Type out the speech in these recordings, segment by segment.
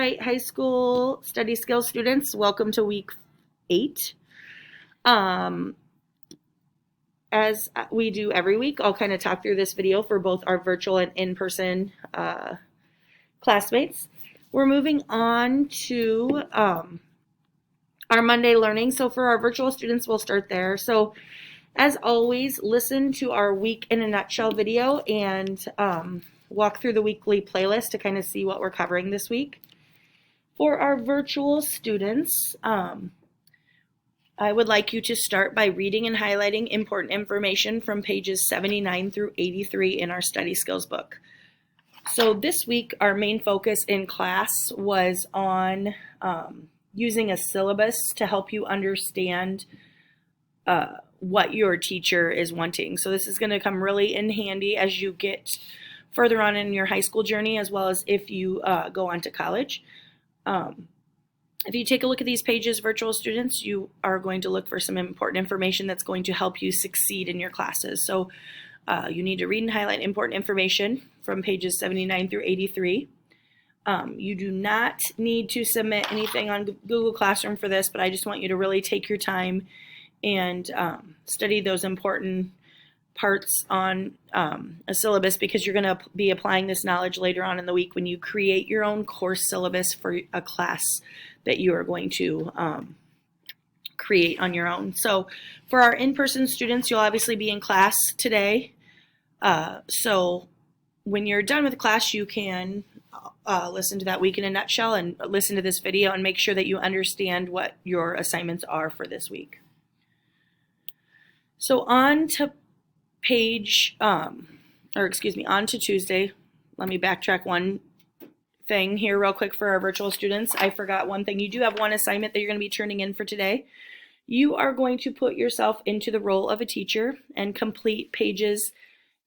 right, high school study skills students, welcome to week 8. Um, as we do every week, I'll kind of talk through this video for both our virtual and in-person classmates. We're moving on to our Monday learning. So for our virtual students, we'll start there. So as always, listen to our week in a nutshell video and walk through the weekly playlist to kind of see what we're covering this week. For our virtual students, I would like you to start by reading and highlighting important information from pages 79 through 83 in our study skills book. So this week, our main focus in class was on using a syllabus to help you understand what your teacher is wanting. So this is going to come really in handy as you get further on in your high school journey, as well as if you go on to college. If you take a look at these pages, virtual students, you are going to look for some important information that's going to help you succeed in your classes. So you need to read and highlight important information from pages 79 through 83. You do not need to submit anything on Google Classroom for this, but I just want you to really take your time and study those important parts on a syllabus, because you're going to be applying this knowledge later on in the week when you create your own course syllabus for a class that you are going to create on your own. So for our in-person students, you'll obviously be in class today. So when you're done with class, you can listen to that week in a nutshell and listen to this video and make sure that you understand what your assignments are for this week. So on to on to Tuesday. Let me backtrack one thing here real quick for our virtual students. I forgot one thing. You do have one assignment that you're going to be turning in for today. You are going to put yourself into the role of a teacher and complete pages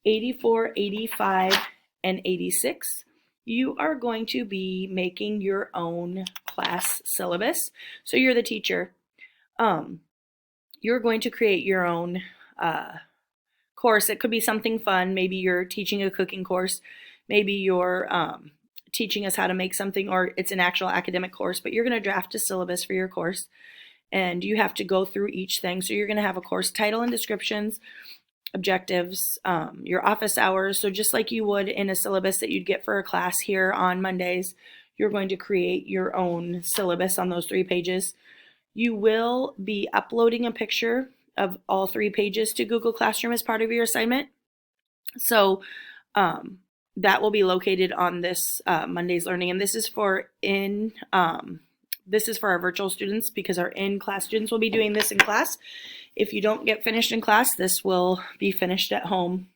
84, 85, and 86. You are going to be making your own class syllabus. So you're the teacher. You're going to create your own course. It could be something fun. Maybe you're teaching a cooking course. Maybe you're teaching us how to make something, or it's an actual academic course, but you're going to draft a syllabus for your course and you have to go through each thing. So you're going to have a course title and descriptions, objectives, your office hours. So just like you would in a syllabus that you'd get for a class here on Mondays, you're going to create your own syllabus on those 3 pages. You will be uploading a picture of all 3 pages to Google Classroom as part of your assignment. So that will be located on this Monday's learning, and this is for our virtual students, because our in-class students will be doing this in class. If you don't get finished in class, this will be finished at home.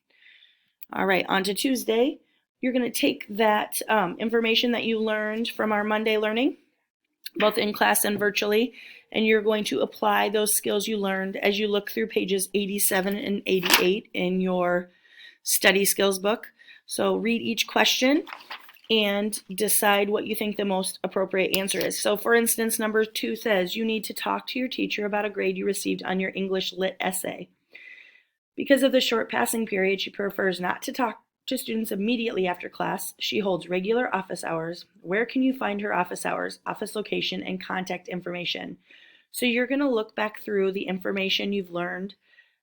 All right, on to Tuesday. You're going to take that information that you learned from our Monday learning, both in class and virtually, and you're going to apply those skills you learned as you look through pages 87 and 88 in your study skills book. So read each question and decide what you think the most appropriate answer is. So for instance, number 2 says you need to talk to your teacher about a grade you received on your English Lit essay. Because of the short passing period, she prefers not to talk to students immediately after class. She holds regular office hours. Where can you find her office hours, office location, and contact information? So you're going to look back through the information you've learned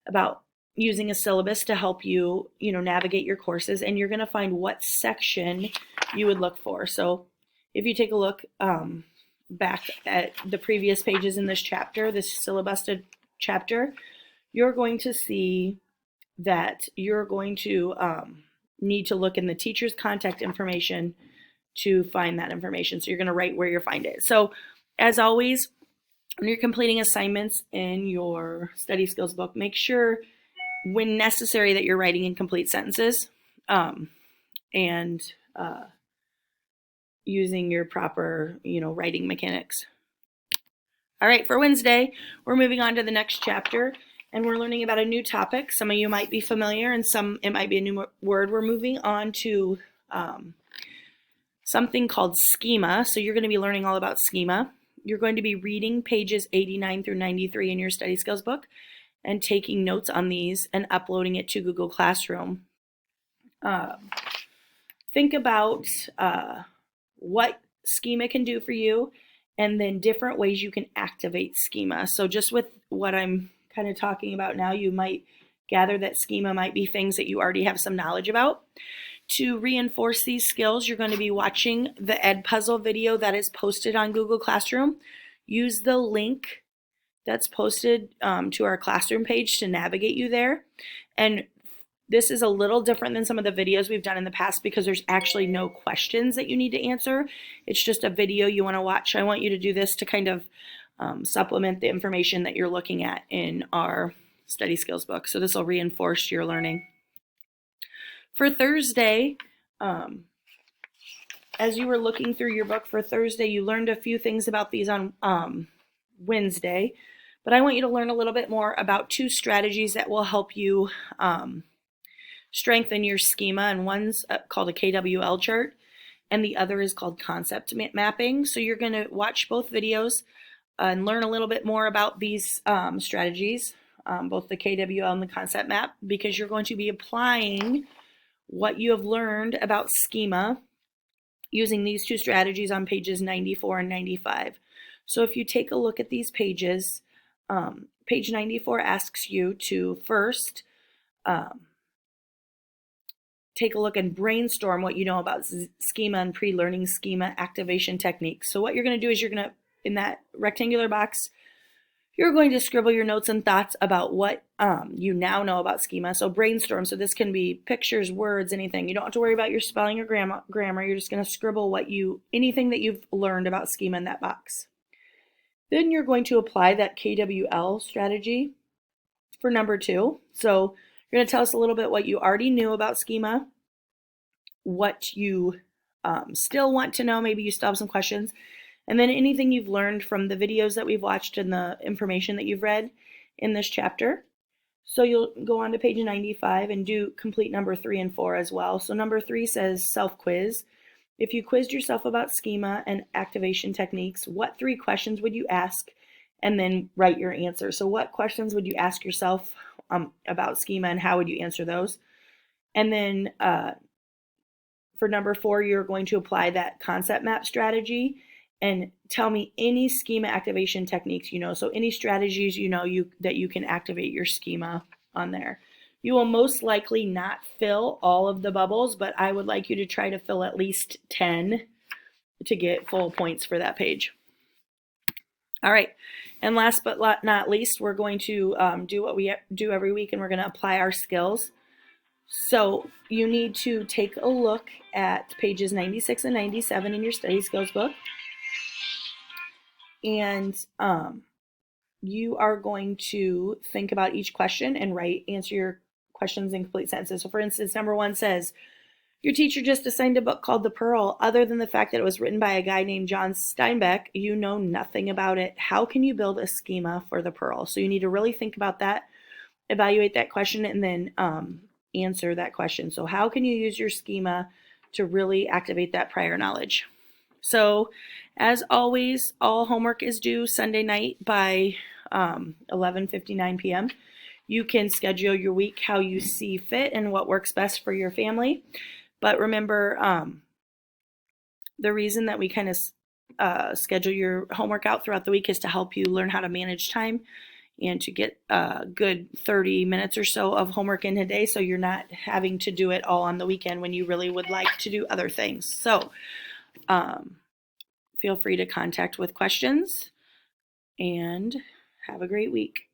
about using a syllabus to help you, navigate your courses, and you're going to find what section you would look for. So if you take a look back at the previous pages in this chapter, this syllabusted chapter, you're going to see that you're going to need to look in the teacher's contact information to find that information. So you're going to write where you find it. So as always, when you're completing assignments in your study skills book, make sure when necessary that you're writing in complete sentences and using your proper, writing mechanics. All right, for Wednesday, we're moving on to the next chapter, and we're learning about a new topic. Some of you might be familiar, and some it might be a new word. We're moving on to something called schema. So you're going to be learning all about schema. You're going to be reading pages 89 through 93 in your study skills book and taking notes on these and uploading it to Google Classroom. Think about what schema can do for you, and then different ways you can activate schema. So just with what I'm kind of talking about now, you might gather that schema might be things that you already have some knowledge about. To reinforce these skills, you're going to be watching the Edpuzzle video that is posted on Google Classroom. Use the link that's posted to our classroom page to navigate you there. And this is a little different than some of the videos we've done in the past because there's actually no questions that you need to answer. It's just a video you want to watch. I want you to do this to kind of supplement the information that you're looking at in our study skills book. So this will reinforce your learning. For Thursday, as you were looking through your book for Thursday, you learned a few things about these on Wednesday, but I want you to learn a little bit more about 2 strategies that will help you strengthen your schema, and one's called a KWL chart, and the other is called concept mapping. So you're going to watch both videos and learn a little bit more about these strategies, both the KWL and the concept map, because you're going to be applying what you have learned about schema using these 2 strategies on pages 94 and 95. So if you take a look at these pages, page 94 asks you to first take a look and brainstorm what you know about schema and pre-learning schema activation techniques. So what you're going to do is you're going to, in that rectangular box, you're going to scribble your notes and thoughts about what you now know about schema. So brainstorm. So this can be pictures, words, anything. You don't have to worry about your spelling or grammar. You're just going to scribble anything that you've learned about schema in that box. Then you're going to apply that KWL strategy for number 2. So you're going to tell us a little bit what you already knew about schema, what you still want to know. Maybe you still have some questions. And then anything you've learned from the videos that we've watched and the information that you've read in this chapter. So you'll go on to page 95 and do complete number 3 and 4 as well. So number 3 says self-quiz. If you quizzed yourself about schema and activation techniques, what 3 questions would you ask? And then write your answer. So what questions would you ask yourself about schema, and how would you answer those? And then for number 4, you're going to apply that concept map strategy and tell me any schema activation techniques you know. So any strategies you know that you can activate your schema on there. You will most likely not fill all of the bubbles, but I would like you to try to fill at least 10 to get full points for that page. All right, and last but not least, we're going to do what we do every week, and we're going to apply our skills. So you need to take a look at pages 96 and 97 in your study skills book. And you are going to think about each question and answer your questions in complete sentences. So for instance, number 1 says, your teacher just assigned a book called The Pearl. Other than the fact that it was written by a guy named John Steinbeck, you know nothing about it. How can you build a schema for The Pearl? So you need to really think about that, evaluate that question, and then answer that question. So how can you use your schema to really activate that prior knowledge? So as always, all homework is due Sunday night by 11:59 p.m. You can schedule your week how you see fit and what works best for your family. But remember, the reason that we kind of schedule your homework out throughout the week is to help you learn how to manage time and to get a good 30 minutes or so of homework in a day, so you're not having to do it all on the weekend when you really would like to do other things. So feel free to contact with questions, and have a great week.